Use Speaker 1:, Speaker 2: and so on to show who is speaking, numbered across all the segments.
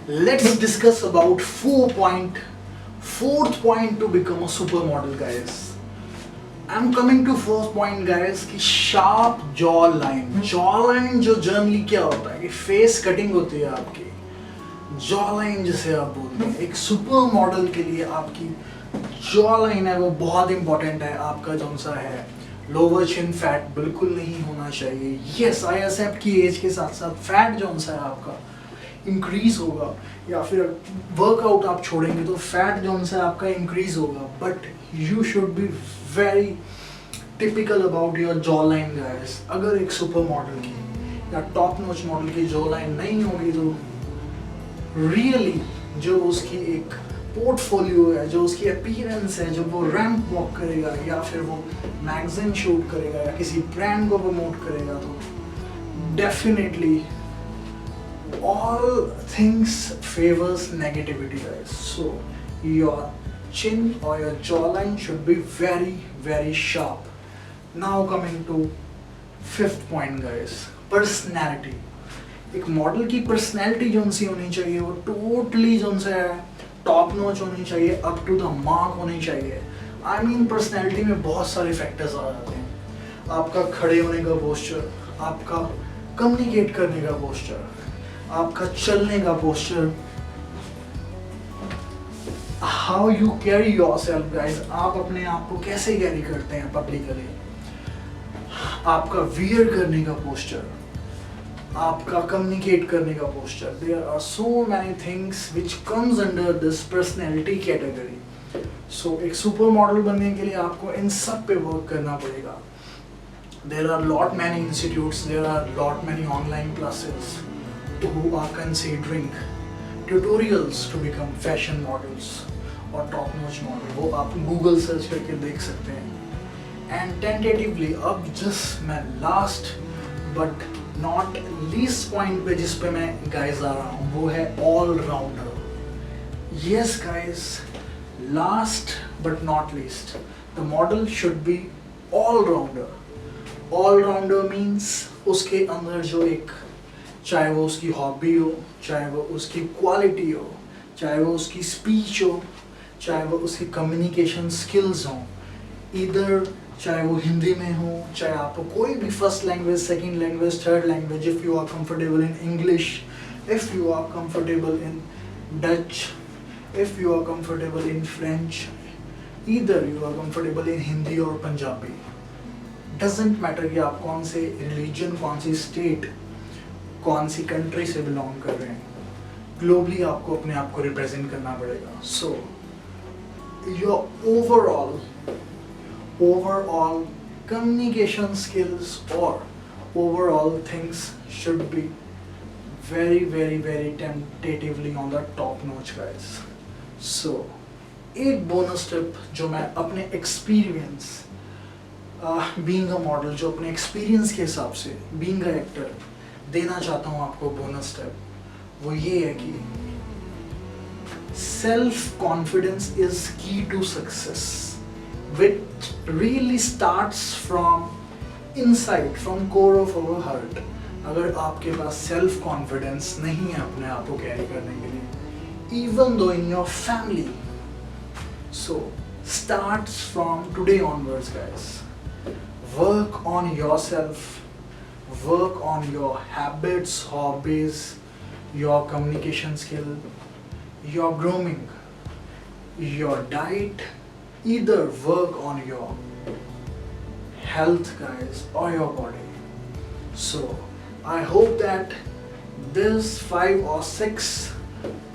Speaker 1: Let's discuss about fourth point to become a supermodel, guys. I'm coming to fourth point, guys, कि sharp jaw line. Jaw line जो generally क्या होता है कि face cutting होती है आपकी. Jaw line जिसे आप बोलते हैं, एक सुपर मॉडल के लिए आपकी jaw line है वो बहुत important है. आपका जौन सा है लोअर चिन फैट बिल्कुल नहीं होना चाहिए. यस, आई एक्सेप्ट कि एज के साथ साथ फैट जौन सा है आपका इंक्रीज होगा, या फिर वर्कआउट आप छोड़ेंगे तो फैट जौन सा आपका इंक्रीज होगा, but you should be very typical about your jaw line, guys. अगर एक सुपर मॉडल की या टॉप नॉच मॉडल की जॉ लाइन नहीं होगी तो रियली जो उसकी एक पोर्टफोलियो है, जो उसकी अपीयरेंस है, जब वो रैंप वॉक करेगा या फिर वो मैगजीन शूट करेगा या किसी ब्रांड को प्रमोट करेगा, तो definitely all things favors negativity, guys. So your chin or your jawline should be very sharp. Now coming to fifth point, guys, personality. एक मॉडल की पर्सनैलिटी जो सी होनी चाहिए वो टोटली जो सा है टॉप नॉच होनी चाहिए, अप टू द मार्क होनी चाहिए. आई मीन पर्सनैलिटी में बहुत सारे फैक्टर्स आ जाते हैं. आपका खड़े होने का पोस्चर, आपका कम्युनिकेट करने का पोस्चर, आपका चलने का posture, how you carry yourself, guys. आप अपने आप को कैसे कैरी करते हैं पब्लिकली, आपका वियर करने का पोस्चर, आपका कम्युनिकेट करने का posture. There are so many things which comes under this personality category. So एक सुपर मॉडल बनने के लिए आपको इन सब पे वर्क करना पड़ेगा. There are lot many institutes, there are lot many online classes who are considering tutorials to become fashion models और top notch model. वो आप Google सर्च करके देख सकते हैं. And tentatively अब जस्ट मैं last but not least point पे जिस पे मैं guys आ रहा हूँ वो है all rounder. Yes guys, last but not least, the model should be all rounder. All rounder means उसके अंदर जो एक, चाहे वो उसकी हॉबी हो, चाहे वो उसकी क्वालिटी हो, चाहे वो उसकी स्पीच हो, चाहे वो उसकी कम्युनिकेशन स्किल्स हों, इधर चाहे वो हिंदी में हो, चाहे आपको कोई भी first language, second language, third language, if you are comfortable in English, if you are comfortable in Dutch, if you are comfortable in French, इधर you are comfortable in Hindi और पंजाबी. डजेंट मैटर कि आप कौन से रिलीजन, कौन सी state, कौन सी country से belong कर रहे हैं, ग्लोबली आपको अपने आप को रिप्रेजेंट करना पड़ेगा. So your overall communication skills और overall things should be very tentatively on the top notch, guys. So एक बोनस टिप जो मैं अपने एक्सपीरियंस बीइंग अ मॉडल, जो अपने एक्सपीरियंस के हिसाब से बीइंग अ एक्टर देना चाहता हूँ आपको बोनस टिप, वो ये है कि self confidence is key to success, which really starts from inside, from core of our heart. अगर आपके पास सेल्फ कॉन्फिडेंस नहीं है अपने आप को कैरी करने के लिए, even though in your family, so starts from today onwards, guys. Work on yourself. Work on your habits, hobbies, your communication skill, your grooming, your diet. Either work on your health, guys, or your body. So I hope that this 5 or 6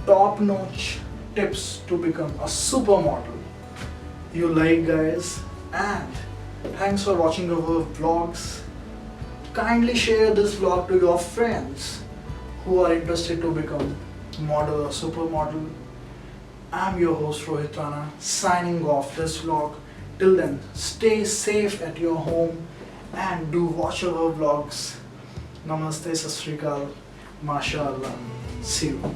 Speaker 1: top-notch tips to become a supermodel you like, guys. And thanks for watching our vlogs. Kindly share this vlog to your friends who are interested to become model or supermodel. I'm your host Rohit Rana, signing off this vlog. Till then, stay safe at your home and do watch our vlogs. Namaste, Sat Sri Akal, Mashallah. See you.